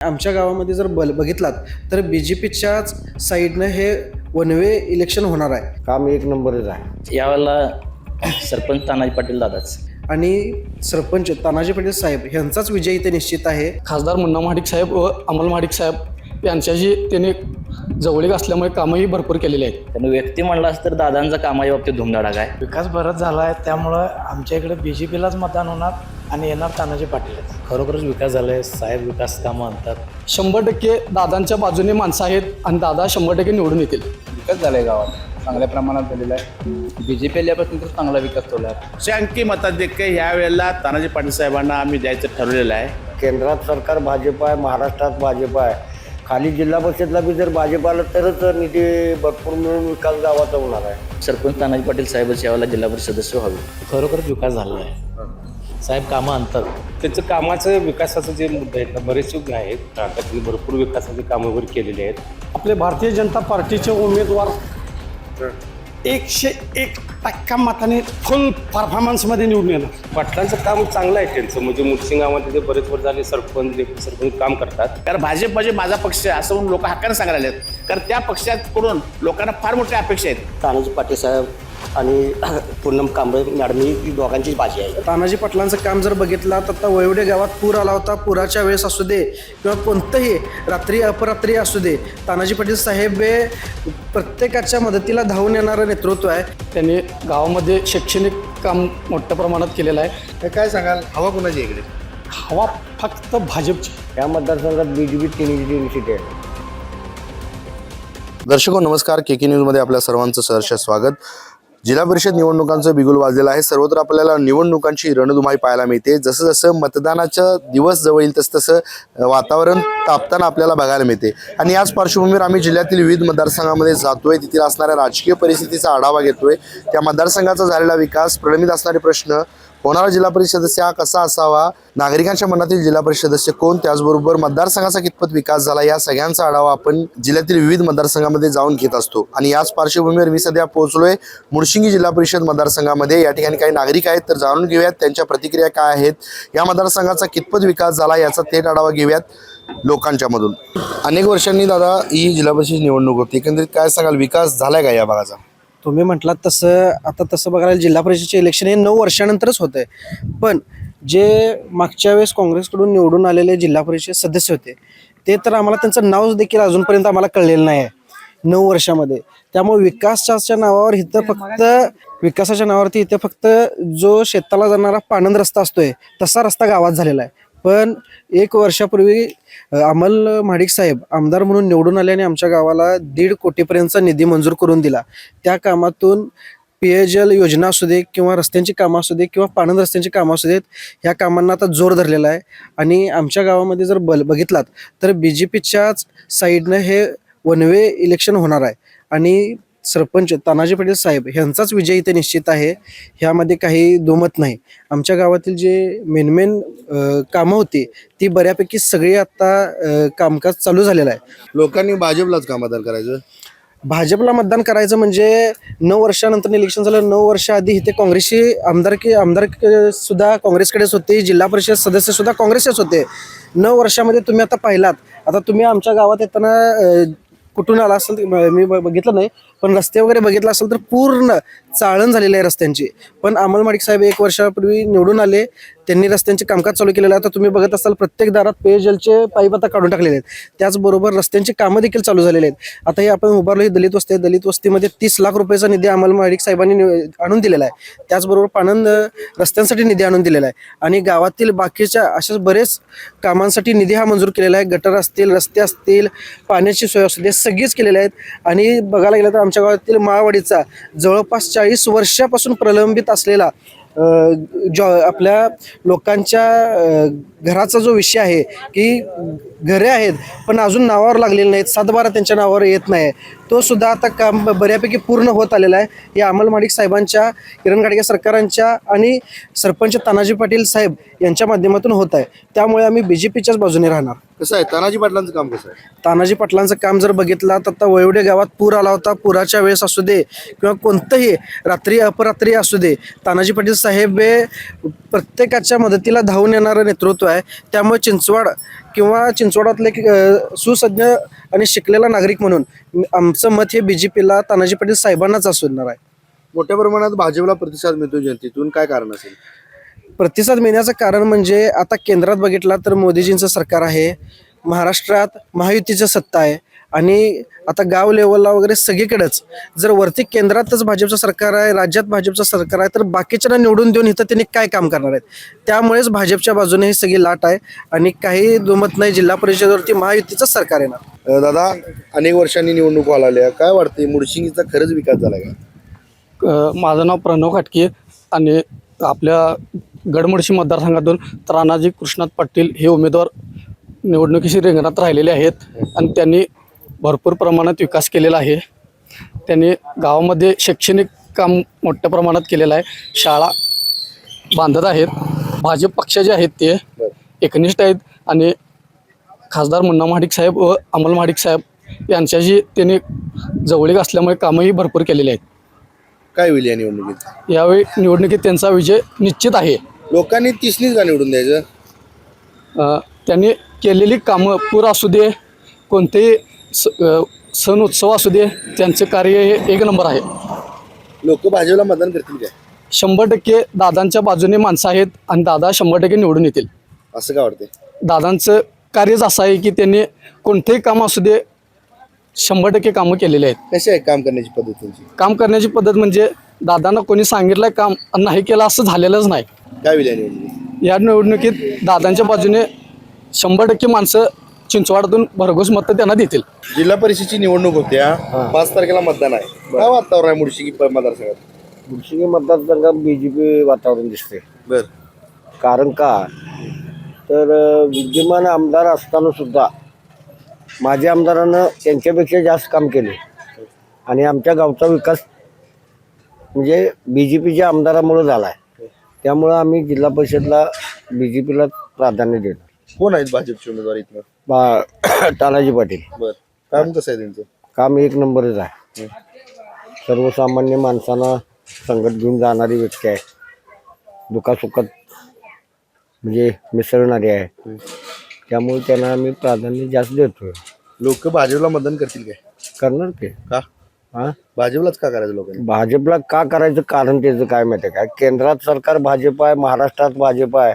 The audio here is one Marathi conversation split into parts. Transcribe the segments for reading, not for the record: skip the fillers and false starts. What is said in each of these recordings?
आमच्या गावामध्ये जर बघितलात तर BJPच्याच साईडनं हे वन वे इलेक्शन होणार आहे. काम एक नंबरच आहे. यावेळेला सरपंच तानाजी पाटील दादाच आणि सरपंच तानाजी पाटील साहेब यांचाच विजय इथे निश्चित आहे. खासदार मुन्ना महाडिक साहेब व अमल महाडिक साहेब यांच्याशी त्यांनी जवळीक असल्यामुळे कामही भरपूर केलेले आहेत. त्यांनी व्यक्ती म्हणलास तर दादांचा कामाच्या बाबतीत धुमधडाक आहे. विकास बराच झाला आहे, त्यामुळं आमच्या इकडे BJPलाच मतदान होणार आणि येणार तानाजी पाटील. खरोखरच विकास झाला आहे. साहेब विकास कामं आणतात. 100% दादांच्या बाजूने माणसं आहेत आणि दादा 100% निवडून येतील. विकास झाला आहे गावात, चांगल्या प्रमाणात झालेला आहे. BJP आल्यापासून तर चांगला विकास चालू आहे. शंकी मताधिक्य ह्या वेळेला तानाजी पाटील साहेबांना आम्ही द्यायचं ठरवलेलं आहे. केंद्रात सरकार भाजप आहे, महाराष्ट्रात भाजप आहे. खाली जिल्हा परिषदला बी जर भाजप आलं तरच निधी भरपूर मिळून विकास गावाचा होणार आहे. सरपंच तानाजी पाटील साहेबच यावेळेला जिल्हा परिषद सदस्य व्हावे. खरोखरच विकास झाला आहे. साहेब कामं आणतात. त्याचं कामाचं विकासाचं जे मुद्दे आहेत ना बरेचसे आहेत. आता त्यांनी भरपूर विकासाची कामं वगैरे केलेली आहेत. आपले भारतीय जनता पार्टीचे उमेदवार 101% मताने फुल परफॉर्मन्समध्ये निवडून येणार. पाटलांचं काम चांगलं आहे त्यांचं, म्हणजे मुळशिंगामध्ये ते बरेच वर्ष झाले सरपंच काम करतात. कारण भाजप म्हणजे माझा पक्ष आहे असं म्हणून लोक हक्कानं सांगायला लागलेत. कारण त्या पक्षाकडून लोकांना फार मोठ्या अपेक्षा आहेत. तानाजी पाटील साहेब आणि पूनम कांबळे मॅडम ही दोघांचीच बाजी आहे. तानाजी पाटलांचं काम जर बघितलं तर आता वैवडे गावात पूर आला होता. पुराच्या वेळेस असू दे किंवा कोणतंही रात्री अपरात्री असू दे, तानाजी पाटील साहेब हे प्रत्येकाच्या मदतीला धावून येणारं नेतृत्व आहे. त्यांनी गावामध्ये शैक्षणिक काम मोठ्या प्रमाणात केलेलं आहे. काय सांगाल, हवा कोणाची इकडे? हवा फक्त भाजपची. या मतदारसंघात BJP तिन्ही सीट आहे. दर्शको नमस्कार, KK न्यूजमध्ये आपल्या सर्वांचं सहर्ष स्वागत. जिल्हा परिषद निवडणुकांचं बिगुल वाजलेलं आहे. सर्वत्र आपल्याला निवडणुकांची रणधुमाळी पाहायला मिळते. जसं जसं मतदानाचा दिवस जवळ येईल तसं तसं वातावरण तापताना आपल्याला बघायला मिळते. आणि याच पार्श्वभूमीवर आम्ही जिल्ह्यातील विविध मतदारसंघामध्ये जातोय, तिथे असणाऱ्या राजकीय परिस्थितीचा आढावा घेतोय. त्या मतदारसंघाचा झालेला विकास, प्रलंबित असणारे प्रश्न, होणारा जिल्हा परिषद सदस्य हा कसा असावा, नागरिकांच्या मनातील जिल्हा परिषद सदस्य कोण, त्याचबरोबर मतदारसंघाचा कितपत विकास झाला, या सगळ्यांचा आढावा आपण जिल्ह्यातील विविध मतदारसंघामध्ये जाऊन घेत असतो. आणि याच पार्श्वभूमीवर मी सध्या पोहोचलोय मुळशिंगी जिल्हा परिषद मतदारसंघामध्ये. या ठिकाणी काही नागरिक आहेत, तर जाणून घेऊयात त्यांच्या प्रतिक्रिया काय आहेत, या मतदारसंघाचा कितपत विकास झाला याचा थेट आढावा घेऊयात लोकांच्या मधून. अनेक वर्षांनी दादा ही जिल्हा परिषद निवडणूक होती, एकंदरीत काय सांगाल, विकास झालाय का या भागाचा? तुम्ही म्हटलात तसं आता तसं बघायला जिल्हा परिषदेचे इलेक्शन हे 9 वर्षानंतरच होत आहे. पण जे मागच्या वेळेस काँग्रेसकडून निवडून आलेले जिल्हा परिषद सदस्य होते ते तर आम्हाला त्यांचं नाव देखील अजूनपर्यंत आम्हाला कळलेलं नाही आहे 9 वर्षामध्ये. त्यामुळे विकासाच्या नावावरती इथं फक्त जो शेताला जाणारा पाणंद रस्ता असतोय तसा रस्ता गावात झालेला आहे. पण 1 वर्षापूर्वी अमल महाडिक साहेब आमदार म्हणून निवडून आले आणि आमच्या गावाला 1.5 कोटीपर्यंतचा निधी मंजूर करून दिला. त्या कामातून पेयजल योजना असू दे किंवा रस्त्यांची कामं असू दे किंवा पाणंद रस्त्यांची कामं असू देत, ह्या कामांना आता जोर धरलेला आहे. आणि आमच्या गावामध्ये जर बघितलात तर BJPच्याच साईडनं हे वन वे इलेक्शन होणार आहे. आणि सरपंच तानाजी पाटील साहेब यांचाच विजय इथे निश्चित आहे, ह्यामध्ये काही दुमत नाही. आमच्या गावातील जे मेन कामं होती ती बऱ्यापैकी सगळी आता कामकाज चालू झालेलं आहे. लोकांनी भाजपलाच का मतदान करायचं? भाजपला मतदान करायचं म्हणजे 9 वर्षानंतर इलेक्शन झालं. 9 वर्ष आधी इथे काँग्रेसची आमदार सुद्धा काँग्रेसकडेच होते, जिल्हा परिषद सदस्य सुद्धा काँग्रेसचेच होते. 9 वर्षामध्ये तुम्ही आता पाहिलात, आता तुम्ही आमच्या गावात येताना कुठून आला असेल मी बघितलं नाही, पण रस्ते वगैरे बघितला असेल तर पूर्ण चाळण झालेली आहे रस्त्यांची. पण अमल महाडिक साहेब 1 वर्षापूर्वी निवडून आले, त्यांनी रस्त्यांचे कामकाज चालू केलेलं आहे. आता तुम्ही बघत असाल प्रत्येक दारात पेयजलचे पाईप आता काढून टाकलेले आहेत. त्याचबरोबर रस्त्यांची कामं देखील चालू झालेली आहेत. आता हे आपण उभारलो ही दलित वस्ती आहे, दलित वस्तीमध्ये 30 लाख रुपयाचा निधी अमल महाडिक साहेबांनी आणून दिलेला आहे. त्याचबरोबर पाणंद रस्त्यांसाठी निधी आणून दिलेला आहे. आणि गावातील बाकीच्या अशाच बरेच कामांसाठी निधी हा मंजूर केलेला आहे. गटर असतील, रस्ते असतील, पाण्याची सोय असू दे, सगळीच केलेल्या आहेत. आणि बघायला गेलं तर आमच्या गावातील माळवाडीचा जवळपास 40 वर्षापासून प्रलंबित असलेला आपल्या लोकांच्या घराचा जो विषय आहे की घरे आहेत पण अजून नावावर लागलेले नाहीत, 7-12 त्यांच्या नावावर येत नाही, तो सुद्धा आता काम बऱ्यापैकी पूर्ण होत आलेला आहे. या अमल महाडिक साहेबांच्या, किरण गाडगे सरकारांच्या आणि सरपंच तानाजी पाटील साहेब यांच्या माध्यमातून होत आहे. त्यामुळे आम्ही BJPच्याच बाजूने राहणार. कसं आहे तानाजी पाटलांचं काम, कसं आहे? तानाजी पाटलांचं काम जर बघितलं तर आता वैवडे गावात पूर आला होता. पुराच्या वेळेस असू दे किंवा कोणतंही रात्री अपरात्री असू दे, तानाजी पाटील साहेब हे प्रत्येकाच्या मदतीला धावून येणारं नेतृत्व आहे. त्यामुळे चिंचवड किंवा चिंचवडातले एक सुसज्ञ आणि शिकलेला नागरिक म्हणून आमचं मत हे BJPला तानाजी पाटील साहेबांनाच असणार आहे. मोठ्या प्रमाणात भाजपला प्रतिसाद मिळतो जनतेतून, काय कारण असेल? प्रतिसाद मिळण्याचं कारण म्हणजे आता केंद्रात बघितला तर मोदीजींचं सरकार आहे, महाराष्ट्रात महायुतीचं सत्ता आहे आणि आता गाव लेवलला वगैरे सगळीकडेच जर वरती केंद्रातच भाजपचं सरकार आहे, राज्यात भाजपचं सरकार आहे, तर बाकीच्यांना निवडून देऊन इथं त्यांनी काय काम करणार आहेत. त्यामुळेच भाजपच्या बाजूने ही सगळी लाट आहे आणि काही दुमत नाही, जिल्हा परिषदेवरती महायुतीचं सरकार येणार. दादा, अनेक वर्षांनी निवडणूक व्हायला काय वाटते, मुडशिंगीचा खरंच विकास झाला का? माझं नाव प्रणव खाटके आणि आपल्या गडमुडशी मतदारसंघातून तानाजी कृष्णात पाटील हे उमेदवार निवडणुकीशी रिंगणात राहिलेले आहेत आणि त्यांनी भरपूर प्रमाणात विकास केलेला आहे. त्यांनी गावामध्ये शैक्षणिक काम मोठ्या प्रमाणात केलेलं आहे, शाळा बांधत आहेत. भाजप पक्षाचे आहेत ते एकनिष्ठ आहेत आणि खासदार मुन्ना महाडिक साहेब व अमल महाडिक साहेब यांच्याशी त्यांनी जवळीक असल्यामुळे कामही भरपूर केलेले आहेत. काय होईल या निवडणुकीत? यावेळी निवडणुकीत त्यांचा विजय निश्चित आहे. लोकांनी तिसनीच का निवडून द्यायचं? त्यांनी केलेली कामं पूर असू दे, कोणतेही सण उत्सव असू दे, त्यांचे कार्य हे एक नंबर आहे. लोक भाजपला मतदान करतील काय? 100% दादांच्या बाजूने माणसं आहेत आणि दादा 100% निवडून येतील. असं काय वाटतंय? दादांचं कार्यच असं आहे की त्यांनी कोणतेही काम असू दे 100% कामं केलेली आहेत. कशी आहे काम करण्याची पद्धत त्यांची? काम करण्याची पद्धत म्हणजे दादांना कोणी सांगितलंय काम नाही केलं असं झालेलंच नाही. काय होईल या निवडणुकीत? या निवडणुकीत दादांच्या बाजूने 100% माणसं चिंचवाडातून भरघोस मतं त्यांना देतील. जिल्हा परिषदेची निवडणूक होत्या, 5 तारखेला मतदान आहे. काय वातावरण आहे मुडशिंगी मतदारसंघात? मुडशिंगी मतदारसंघात BJP वातावरण दिसते. बर. कारण का तर विद्यमान आमदार असताना सुद्धा माझ्या आमदारानं त्यांच्यापेक्षा जास्त काम केले आणि आमच्या गावचा विकास म्हणजे BJPच्या आमदारामुळे झाला आहे. त्यामुळं आम्ही जिल्हा परिषदला BJPला प्राधान्य देतो. कोण आहेत भाजपचे उमेदवार इथनं? तानाजी पाटील. बर. काम कसं आहे त्यांचं? काम एक नंबरच आहे. सर्वसामान्य माणसांना संगत घेऊन जाणारी व्यक्ती आहे, दुखासुखात म्हणजे मिसळणारी आहे. त्यामुळे त्यांना आम्ही प्राधान्य जास्त देतो. लोक भाजपला मतदान करतील काय? करणार ते का? हां, भाजपलाच का करायचं लोकांनी? भाजपला का करायचं कारण त्याचं काय माहिती आहे का? केंद्रात सरकार भाजप आहे, महाराष्ट्रात भाजप आहे,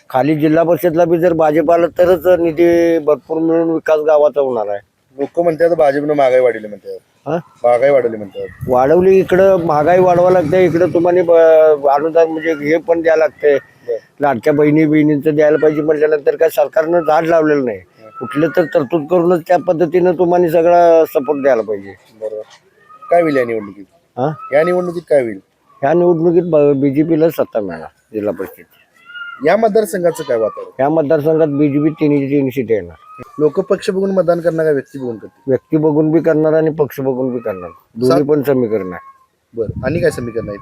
खाली जिल्हा परिषदला बी जर भाजप आलं तरच निधी भरपूर मिळून विकास गावाचा होणार आहे. लोक म्हणतात भाजपनं महागाई वाढवली म्हणतात. हां, महागाई वाढवली म्हणतात. वाढवली, इकडं महागाई वाढवा लागते, इकडं तुम्हाला अनुदान म्हणजे हे पण द्यायला लागते. लाडक्या बहिणींचं द्यायला पाहिजे म्हटल्यानंतर काय सरकारनं झाड लावलेलं नाही. कुठलं तर तरतूद करूनच त्या पद्धतीनं तुम्हाला सगळा सपोर्ट द्यायला पाहिजे. बरोबर. काय होईल या निवडणुकीत? हां, या निवडणुकीत काय होईल? ह्या निवडणुकीत BJPला सत्ता मिळणार जिल्हा परिषदची. या मतदारसंघाचं काय वातावरण? ह्या मतदारसंघात BJP तीन सीट येणार. लोक पक्ष बघून मतदान करणार का व्यक्ती बघून करतील? व्यक्ती बघून बी करणार आणि पक्ष बघून बी करणार, दोन्ही पण समीकरण आहे. बरं. आणि काय समीकरण आहेत?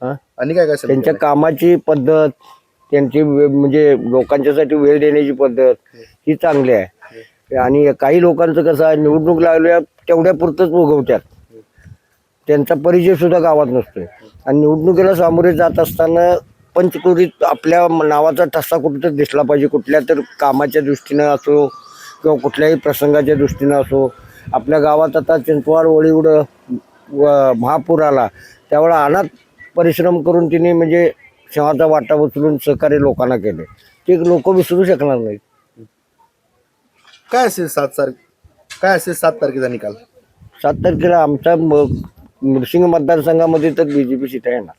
हां, आणि काय काय समीकरण त्यांच्या आहे? कामाची पद्धत, त्यांची म्हणजे लोकांच्यासाठी वेळ देण्याची पद्धत ही चांगली आहे. आणि काही लोकांचं कसं आहे, निवडणूक लागल्या तेवढ्या पुरतंच उगवतात, त्यांचा परिचय सुद्धा गावात नसतोय. आणि निवडणुकीला सामोरे जात असताना पंचकुरीत आपल्या नावाचा ठसा कुठं दिसला पाहिजे, कुठल्या तर कामाच्या दृष्टीनं असो किंवा कुठल्याही प्रसंगाच्या दृष्टीनं असो. आपल्या गावात आता चिंचवाड वळीवडं महापूर आला त्यावेळेला अनाथ परिश्रम करून तिने म्हणजे शेवाचा वाटा उचलून सहकार्य लोकांना केले, ते लोक विसरू शकणार नाहीत. काय असेल 7 तारखेचा निकाल? 7 तारखेला आमच्या मुडशिंगी मतदारसंघामध्ये तर BJP सीट आहे ना.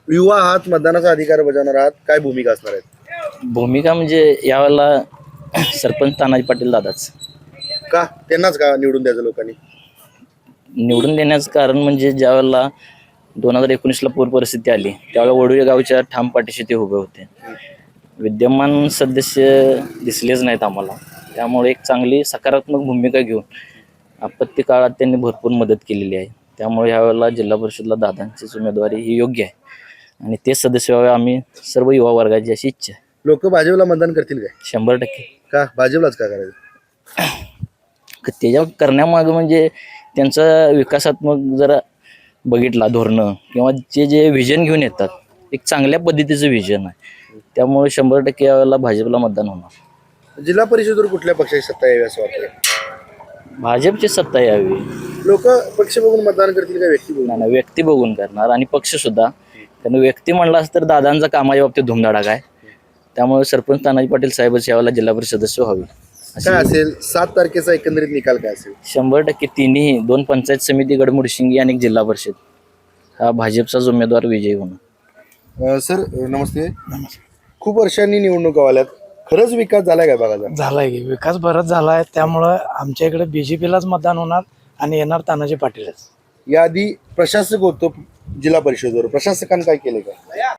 युवा आहात, मतदानाचा अधिकार बजावणार आहात, काय भूमिका असणार आहेत? भूमिका म्हणजे यावेळेला सरपंच तानाजी पाटील दादाच. का त्यांनाच का निवडून द्यायचं लोकांनी? निवडून देण्याचं कारण म्हणजे ज्यावेळेला 2019ला पूर परिस्थिती आली त्यावेळेला वडूया गावच्या ठाम पाठीशी ते उभे होते. विद्यमान सदस्य दिसलेच नाहीत आम्हाला, त्यामुळे एक चांगली सकारात्मक भूमिका घेऊन आपत्ती काळात त्यांनी भरपूर मदत केलेली आहे. त्यामुळे ह्यावेळेला जिल्हा परिषदला दादांचीच उमेदवारी ही योग्य आहे आणि ते सदस्य व्हावे आम्ही सर्व युवा वर्गाची अशी इच्छा आहे. लोक भाजपला मतदान करतील काय? 100%. का भाजपलाच का करायचं? त्याच्या करण्यामागं म्हणजे त्यांचा विकासात्मक जरा बघितला धोरणं किंवा जे व्हिजन घेऊन येतात, एक चांगल्या पद्धतीचं व्हिजन आहे. त्यामुळे 100% यावेळेला भाजपला मतदान होणार. जिल्हा परिषदेवर कुठल्या पक्षाची सत्ता यावी असं वाटतं? भाजपची सत्ता यावी. लोक पक्ष बघून मतदान करतील का व्यक्ती बघून? नाही, व्यक्ती बघून करणार आणि पक्ष सुद्धा. कारण व्यक्ती म्हणलास तर दादांचा कामाच्या बाबतीत धुमधडाका आहे. त्यामुळे सरपंच तानाजी पाटील साहेबच यावेळेला जिल्हा परिषद सदस्य व्हावी. काय असेल 7 तारखेचा एकंदरीत निकाल काय असेल? 100% तिन्ही 2 पंचायत समिती, गडमुडशिंगी आणि एक जिल्हा परिषद हा भाजपचाच उमेदवार विजयी होणार. सर नमस्ते. खूप वर्षांनी निवडणुका आल्यात, खरंच विकास झालाय काय भागाचा? झालाय की विकास बराच झाला आहे. त्यामुळं आमच्या इकडे BJPलाच मतदान होणार आणि येणार तानाजी पाटीलच. याआधी प्रशासक होतो जिल्हा परिषदेवर, प्रशासकांनी काय केलं का?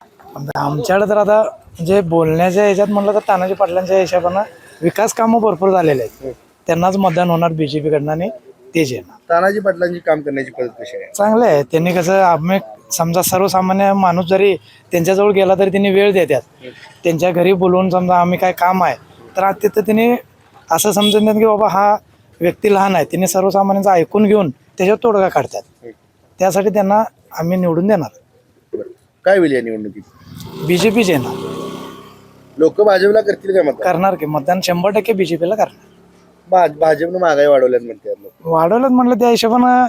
आमच्याकडे तर आता म्हणजे बोलण्याच्या ह्याच्यात म्हणलं तर तानाजी पाटलांच्या हिशोबानं विकास कामं भरपूर झालेले आहेत. त्यांनाच मतदान होणार BJP कडनं आणि तेच येणार. तानाजी पाटलांची काम करण्याची पद्धत कशी आहे? चांगलं आहे. त्यांनी कसं आम्ही समजा सर्वसामान्य माणूस जरी त्यांच्याजवळ गेला तरी त्यांनी वेळ देतात. त्यांच्या घरी बोलवून समजा आम्ही काय काम आहे तर आज तिथं त्यांनी असं समजून देतात की बाबा हा व्यक्ती लहान आहे, त्यांनी सर्वसामान्यांचं ऐकून घेऊन त्याच्यावर तोडगा काढतात. त्यासाठी त्यांना आम्ही निवडून देणार. काय होईल या निवडणुकीत? BJPच येणार. लोक भाजपला करतील काय मतदान? करणार की मतदान 100% BJPला करणार. भाजपनं महागाई वाढवल्यात म्हणतात लोक. वाढवलं म्हटलं त्या हिशोबानं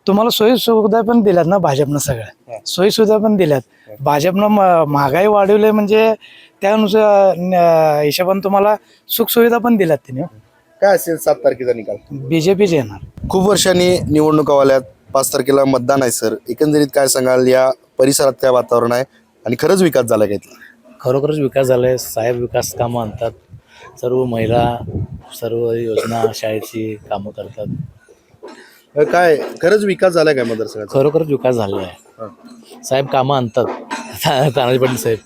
तुम्हाला सोयी सुविधा पण दिल्यात ना भाजपनं. सगळ्या सोयी सुविधा पण दिल्यात. भाजपनं महागाई वाढवली म्हणजे त्यानुसार हिशोबानं तुम्हाला सुखसुविधा पण दिल्यात तिने. काय असेल 7 तारखेचा निकाल? BJPच येणार. खूप वर्षांनी निवडणुका आल्यात, 5 तारखेला मतदान आहे. सर एकंदरीत काय सांगाल, या परिसरात काय वातावरण आहे आणि खरंच विकास झाला का इथला? खरोखरच विकास झाला आहे. साहेब विकास कामं आणतात. सर्व महिला, सर्व योजना, शाळेची कामं करतात. काय खरंच विकास झालाय काय मतदारसंघात? खरोखरच विकास झालेला आहे. साहेब कामं आणतात. तानाजी पाटील साहेब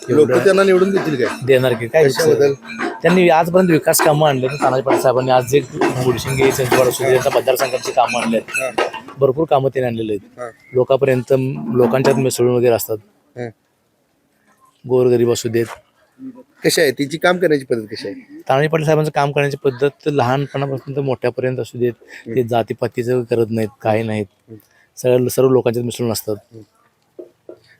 लोक त्यांना निवडून देतील काय? देणार की काय कशाबद्दल? त्यांनी आजपर्यंत विकास कामं आणले. तानाजी पाटील साहेबांनी आज जे मुडशिंगी, चिंचवड, सुद्धा मतदारसंघाची कामं आणली आहेत. भरपूर कामं त्यांनी आणलेली आहेत. लोकांपर्यंत, लोकांच्यात मिसळून वगैरे असतात. गोरगरीब असू देत. कशी आहे तिची काम करण्याची पद्धत कशी आहे? तानाजी पाटील साहेबांचं काम करण्याची पद्धत लहानपणापासून तर मोठ्यापर्यंत असू देत. ते जातीपातीचं करत नाहीत, काही नाहीत. सर्व लोकांच्यात मिसळून असतात.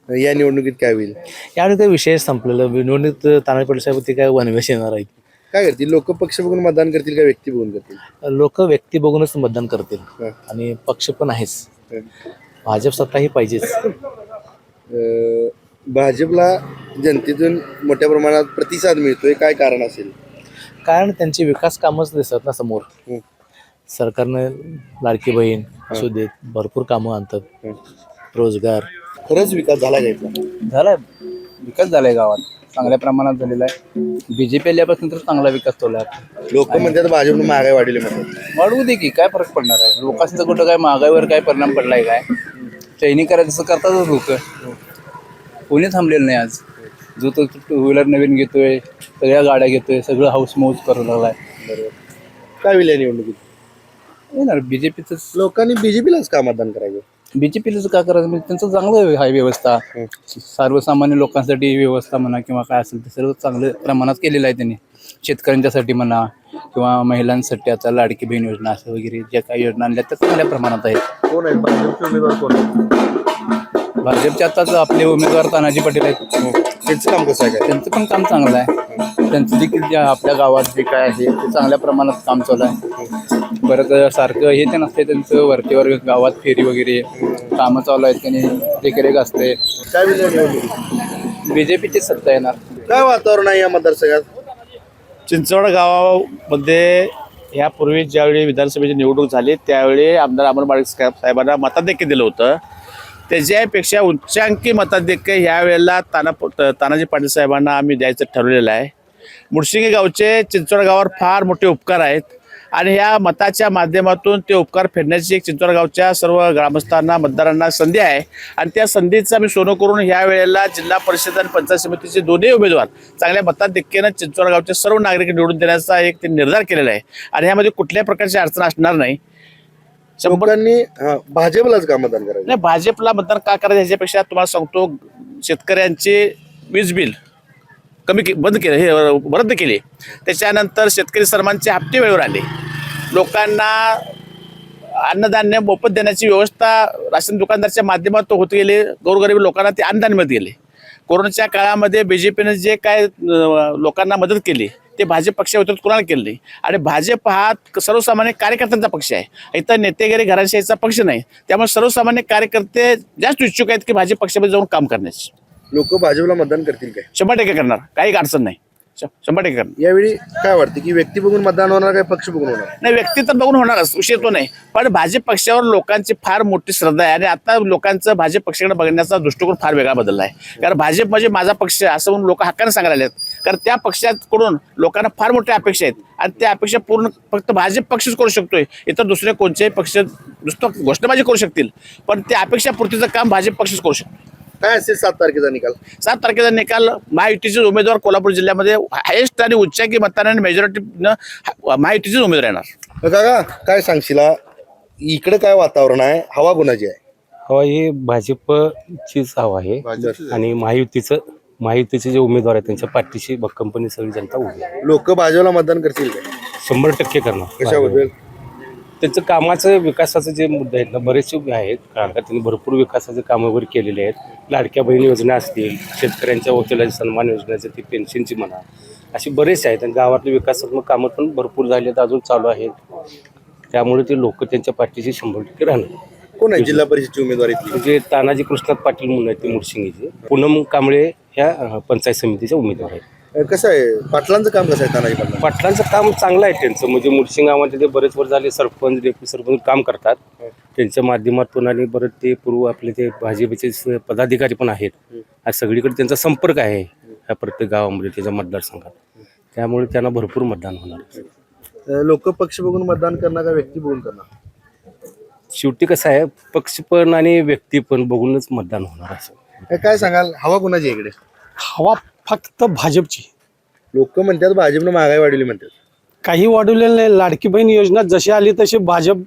या निवडणुकीत काय होईल? यावेळी काही विषय संपलेलं. निवडणूक तानाजी पाटील साहेब ते काय वनवेश येणार आहेत. काय करतील लोक? पक्ष बघून मतदान करतील का व्यक्ती बघून करतील? लोक व्यक्ती बघूनच मतदान करतील आणि पक्ष पण आहेच. भाजप सत्ता ही पाहिजेच. भाजपला जनतेतून मोठ्या प्रमाणात प्रतिसाद मिळतोय, काय कारण असेल? कारण त्यांची विकास कामच दिसत ना समोर. सरकारनं लाडकी बहीण असू देत, भरपूर कामं आणतात. रोजगार. खरंच विकास झाला का इथला? झालाय विकास झालाय गावात, चांगल्या प्रमाणात झालेला आहे. BJP आल्यापासून तर चांगला विकास चालू आहे. लोक म्हणतात भाजपनं महागाई वाढवली म्हणतात. वाढवू दे की, काय फरक पडणार आहे? लोकांचं कुठं काय महागाईवर काय परिणाम पडलाय काय? चैनी करायचं तसं करतातच लोक. कोणी थांबलेलं नाही आज. जो तो 2 व्हीलर नवीन घेतोय, सगळ्या गाड्या घेतोय, सगळं हाऊस मौज करू लागलाय. बरोबर. काय होईल या निवडणुकीत? येणार BJPच. लोकांनी BJPलाच का मतदान करायचं? BJPलाच का करायचं म्हणजे त्यांचं चांगलं आहे व्यवस्था. सर्वसामान्य लोकांसाठी व्यवस्था म्हणा किंवा काय असेल ते सर्व चांगल्या प्रमाणात केलेलं आहे त्यांनी. शेतकऱ्यांच्यासाठी म्हणा किंवा महिलांसाठी आता लाडकी बहीण योजना असं वगैरे ज्या काही योजना आणल्या त्या चांगल्या प्रमाणात आहेत. कोण आहेत भाजपचे उमेदवार? कोण आहेत? भाजपचे आताच आपले उमेदवार तानाजी पाटील आहेत. त्यांचं काम कसं आहे काय? त्यांचं पण काम चांगलं आहे. त्यांचं देखील जे आपल्या गावात जे काय आहे ते चांगल्या प्रमाणात काम चालू आहे. परत सारखं हे ते नसते त्यांचं वरतीवर गावात फेरी वगैरे कामं चालू आहेत. त्यांनी देखरेख असते. काय होईल या निवडणुकीत? BJPची सत्ता येणार. काय वातावरण आहे या मतदारसंघात? चिंचवड गावामध्ये यापूर्वी ज्यावेळी विधानसभेची निवडणूक झाली त्यावेळी आमदार अमर साहेबांना मताधिक्य दिलं होतं. त्याच्यापेक्षा उच्चांकी मताधिक्य यावेळेला तानाजी पाटील साहेबांना आम्ही द्यायचं ठरवलेलं आहे. मुडशिंगी गावचे चिंचवड गावावर फार मोठे उपकार आहेत आणि ह्या मताच्या माध्यमातून ते उपकार फेडण्याची एक चिंचवड गावच्या सर्व ग्रामस्थांना, मतदारांना संधी आहे आणि त्या संधीचं आम्ही सोनं करून ह्या वेळेला जिल्हा परिषद आणि पंचायत समितीचे दोन्ही उमेदवार चांगल्या मताधिक्यानं चिंचवड गावचे सर्व नागरिक निवडून देण्याचा एक ते निर्धार केलेला आहे आणि ह्यामध्ये कुठल्याही प्रकारची अडचण असणार नाही. लोकांनी भाजपलाच का मतदान करायचं? नाही, भाजपला मतदान का करायचं ह्याच्यापेक्षा तुम्हाला सांगतो, शेतकऱ्यांचे वीज बिल बंद केले, हे रद्द केले. त्याच्यानंतर शेतकरी सर्वांचे हप्ते वेळेवर आले. लोकांना अन्नधान्य मोफत देण्याची व्यवस्था राशन दुकानदारच्या माध्यमातून होत गेले. गोरगरीब लोकांना ते अन्नधान्य मिळत गेले. कोरोनाच्या काळामध्ये BJPनं जे काय लोकांना मदत केली ते भाजप पक्षाव्यतिरिक्त कोणाला केलं नाही. आणि भाजप हा सर्वसामान्य कार्यकर्त्यांचा पक्ष आहे, इथं नेतेगिरी घराण्याशाहीचा पक्ष नाही. त्यामुळे सर्वसामान्य कार्यकर्ते जास्त इच्छुक आहेत की भाजप पक्षामध्ये जाऊन काम करण्याचे. लोक भाजपला मतदान करतील काय? 100% करणार, काही अडचण नाही, 100% करणार. यावेळी काय वाटतं की व्यक्ती बघून मतदान होणार काय पक्ष बघून होणार? नाही, व्यक्ती तर बघून होणारच, विषय तो नाही. पण भाजप पक्षावर लोकांची फार मोठी श्रद्धा आहे आणि आता लोकांचं भाजप पक्षाकडे बघण्याचा दृष्टिकोन फार वेगळा बदलला आहे. कारण भाजप म्हणजे माझा पक्ष असं म्हणून लोक हक्काने सांगायला आहेत. कारण त्या पक्षाकडून लोकांना फार मोठ्या अपेक्षा आहेत आणि त्या अपेक्षा पूर्ण फक्त भाजप पक्षच करू शकतोय. इतर दुसरे कोणतेही पक्ष नुसतं घोषणाबाजी करू शकतील, पण त्या अपेक्षापूर्तीचं काम भाजप पक्षच करू शकतो. काय असेल 7 तारखेचा निकाल? 7 तारखेचा निकाल महायुतीचे उमेदवार कोल्हापूर जिल्ह्यामध्ये हायेस्ट आणि उच्चांकी मताने मेजॉरिटीनं महायुतीचेच उमेदवार येणार. काका काय सांगशील, इकडे काय वातावरण आहे, हवा कोणाची आहे? हवा ही भाजपचीच हवा आहे आणि महायुतीचे जे उमेदवार आहेत त्यांच्या पाठीशी भक्कमपणे सगळी जनता उभी आहे. लोक भाजपला मतदान करतील काय? 100% करणार. कशाबद्दल? त्यांचं कामाचं विकासाचे जे मुद्दे आहेत ना बरेचसे आहेत, कारण का त्यांनी भरपूर विकासाचे कामं वगैरे केलेले आहेत. लाडक्या बहीण योजना असतील, शेतकऱ्यांच्या वकिलाची सन्मान योजनेचं ती पेन्शनची म्हणा, अशी बरेच आहेत. आणि गावातले विकासात्मक कामं पण भरपूर झाली आहेत, अजून चालू आहेत. त्यामुळे ते लोक त्यांच्या पाठीशी 100% राहणार. कोण आहे जिल्हा परिषदची उमेदवार इथली? म्हणजे तानाजी कृष्णात पाटील म्हणून आहेत ते मुडशिंगीचे. पूनम कांबळे ह्या पंचायत समितीच्या उमेदवार आहेत. कसं आहे पाटलांचं काम, कसं आहे तानाजी पाटला? पाटलांचं काम चांगलं आहे त्यांचं. म्हणजे मुडशिंग गावामध्ये ते बरेच वर्ष झाले सरपंच डेप्युटी सरपंच काम करतात. त्यांच्या माध्यमातून आणि बरेच ते पूर्व आपले ते भाजपचे पदाधिकारी पण आहेत. आज सगळीकडे त्यांचा संपर्क आहे ह्या प्रत्येक गावामध्ये त्याच्या मतदारसंघात. त्यामुळे त्यांना भरपूर मतदान होणार. लोक पक्ष बघून मतदान करणार का व्यक्ती बघून करणार? शेवटी कसं आहे, पक्ष पण आणि व्यक्ती पण बघूनच मतदान होणार. असं काय सांगाल, हवा कोणाची आहे इकडे? हवा फक्त भाजपची. लोक म्हणतात भाजपनं महागाई वाढवली म्हणतात. काही वाढवलेलं नाही. लाडकी बहीण योजना जशी आली तशी भाजप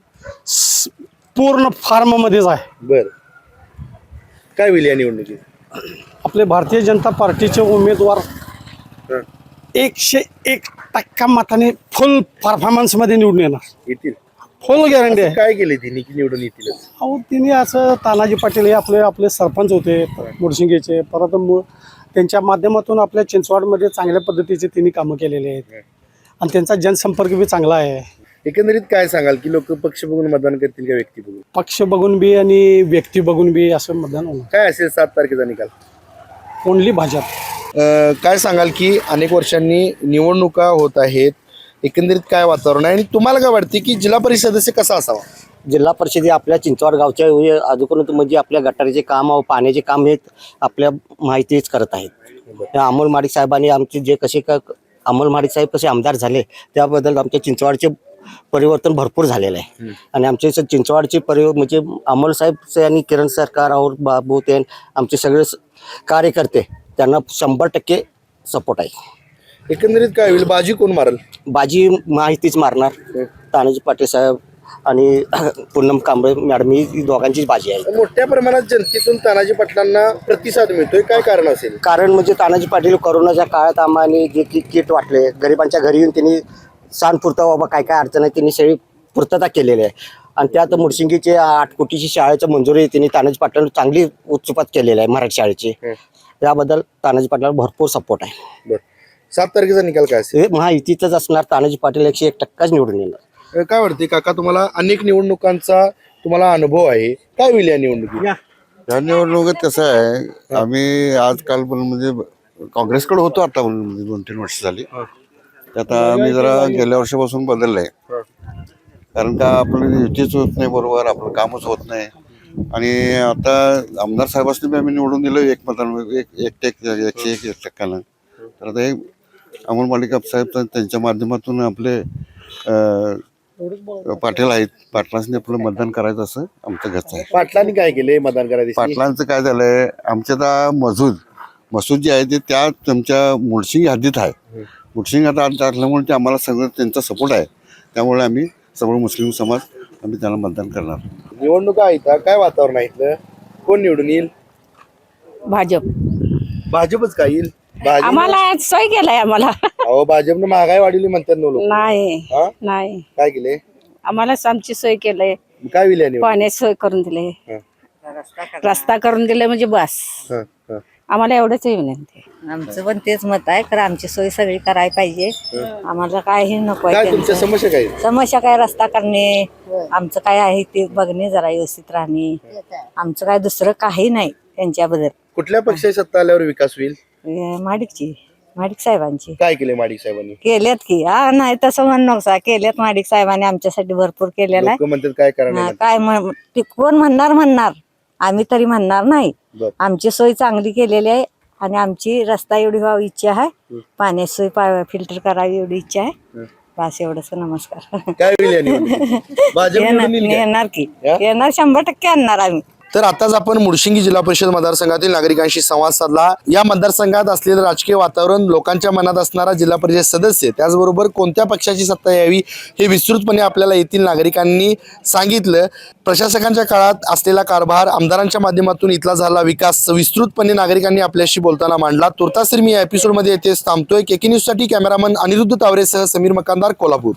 पूर्ण फार्ममध्येच आहे. बर, काय होईल या निवडणुकीत? आपले भारतीय जनता पार्टीचे उमेदवार 101% मताने फुल परफॉर्मन्समध्ये निवडून येणार. येतील? फुल गॅरंटी आहे. काय केले ती निवडून येतील? अहो तिने असं तानाजी पाटील हे आपले सरपंच होते मुडशिंगेचे. परत त्यांच्या माध्यमातून आपल्या चिंचवडमध्ये चांगल्या पद्धतीचे तिने कामं केलेले आहेत आणि त्यांचा जनसंपर्क बी चांगला आहे. एकंदरीत काय सांगाल की लोक पक्ष बघून मतदान करतील का व्यक्ती बघून? पक्ष बघून बी आणि व्यक्ती बघून बी असं मतदान होणार. काय असेल 7 तारखेचा निकाल? ओनली भाजप. काय सांगाल की अनेक वर्षांनी निवडणुका होत आहेत, एकंदरीत काय वातावरण आहे आणि तुम्हाला काय वाटते की जिल्हा परिषद सदस्य कसा असावा? जिल्हा परिषद आपल्या चिंचवड गावच्या अजून म्हणजे आपल्या गटारीचे काम पाण्याचे काम हे आपल्या माहितीच करत आहेत. अमोल माडिक साहेबांनी आमचे जे अमोल माडिक साहेब कसे आमदार झाले त्याबद्दल आमच्या चिंचवडचे परिवर्तन भरपूर झालेलं आहे. आणि आमचे चिंचवडचे म्हणजे अमोल साहेब आणि किरण सरकार और बाबू ते आमचे सगळे कार्यकर्ते त्यांना 100% सपोर्ट आहे. एकंदरीत काय होईल, बाजी कोण मारल? बाजी माहितीच मारणार. तानाजी पाटील साहेब आणि पूनम कांबळे मॅडम ही दोघांचीच बाजी आहे. मोठ्या प्रमाणात जनतेतून तानाजी पाटलांना प्रतिसाद मिळतोय, काय कारण असेल? कारण म्हणजे तानाजी पाटील कोरोनाच्या काळात आम्हाला जे किट वाटले गरिबांच्या घरी येऊन त्यांनी सांगपुरता बाबा काय काय अडचण आहे त्यांनी सगळी पूर्तता केलेली आहे. आणि त्यात मुडशिंगीचे 8 कोटीची शाळेच्या मंजुरी त्यांनी तानाजी पाटलांना चांगली उत्सुपात केलेली आहे मराठी शाळेची. त्याबद्दल तानाजी पाटलांना भरपूर सपोर्ट आहे. बरं, 7 तारखेचा निकाल काय असेल? हे महायुतीचंच असणार. तानाजी पाटील 101% निवडून येणार. काय वाटते काका, तुम्हाला अनेक निवडणुकांचा तुम्हाला अनुभव आहे, काय होईल या निवडणुकीत? या निवडणुकीत कसं आहे, आम्ही आजकाल पण म्हणजे काँग्रेसकडे होतो आता म्हणजे 2-3 वर्ष झाली. आता आम्ही जरा गेल्या वर्षापासून बदललंय. कारण का आपलं युतीच होत नाही, बरोबर आपलं कामच होत नाही. आणि आता आमदार साहेबांनी आम्ही निवडून दिलं 101%. तर आता हे अमोल माडिक साहेब त्यांच्या माध्यमातून आपले पाटील आहेत, पाटलांनी आपलं मतदान करायचं असं आमचं घरचं आहे. पाटलांनी काय केले मतदान करायचं? पाटलांचं काय झालंय, आमच्या आता मसूद जे आहे ते त्या तुमच्या मुडशिंग हद्दीत आहे. मुडशिंग आता असल्यामुळे ते आम्हाला सगळं त्यांचा सपोर्ट आहे. त्यामुळे आम्ही सगळं मुस्लिम समाज आम्ही त्यांना मतदान करणार. निवडणुका आहेत, काय वातावरण आहे इथलं? कोण निवडून येईल? भाजप. भाजपच काय येईल? आम्हाला सोय केलाय आम्हाला. अहो भाजपनं महागाई वाढवली म्हणतात ना लोक. नाही हा? नाही काय केले? आम्हाला आमची सोय केलंय. काय होईल या निवडणुकीत? पाण्याची सोय करून दिले, रस्ता करून दिले म्हणजे बस. आम्हाला एवढंच विनंती आहे. आमचं पण तेच मत आहे, कारण आमची सोय सगळी करायला पाहिजे. आम्हाला काही नको आहे काय तुमच्या त्यांचं. समस्या काय समस्या काय, रस्ता करणे, आमचं काय आहे ते बघणे, जरा व्यवस्थित राहणे. आमचं काय दुसरं काही नाही त्यांच्याबद्दल. कुठल्या पक्षाची सत्ता आल्यावर विकास होईल? माडिक साहेबांची काय केले माडिक साहेबांनी? केल्यात की, नाही तसं म्हणू नका, केल्यात माडिक साहेबांनी आमच्यासाठी भरपूर केलेलं आहे. लोक म्हणतात काय करणार काय ते कोण म्हणणार आम्ही तरी म्हणणार नाही. आमची सोय चांगली केलेली आहे आणि आमची रस्ता एवढी व्हावी इच्छा आहे, पाण्याची सोय फिल्टर करावी एवढी इच्छा आहे. बस एवढंच. नमस्कार. काय होईल या निवडणुकीत? भाजप निवडून येईल काय? येणार की, येणार 100% आणणार आम्ही. तर आताच आपण मुळशिंगी जिल्हा परिषद मतदारसंघातील नागरिकांशी संवाद साधला. या मतदारसंघात असलेलं राजकीय वातावरण, लोकांच्या मनात असणारा जिल्हा परिषद सदस्य, त्याचबरोबर कोणत्या पक्षाची सत्ता यावी हे विस्तृतपणे आपल्याला येथील नागरिकांनी सांगितलं. प्रशासकांच्या काळात असलेला कारभार, आमदारांच्या माध्यमातून इथला झाला विकास विस्तृतपणे नागरिकांनी आपल्याशी बोलताना मांडला. तुर्तास मी या एपिसोडमध्ये येथे थांबतोय. केके न्यूजसाठी कॅमेरामन अनिरुद्ध तावरेसह समीर मकानदार, कोल्हापूर.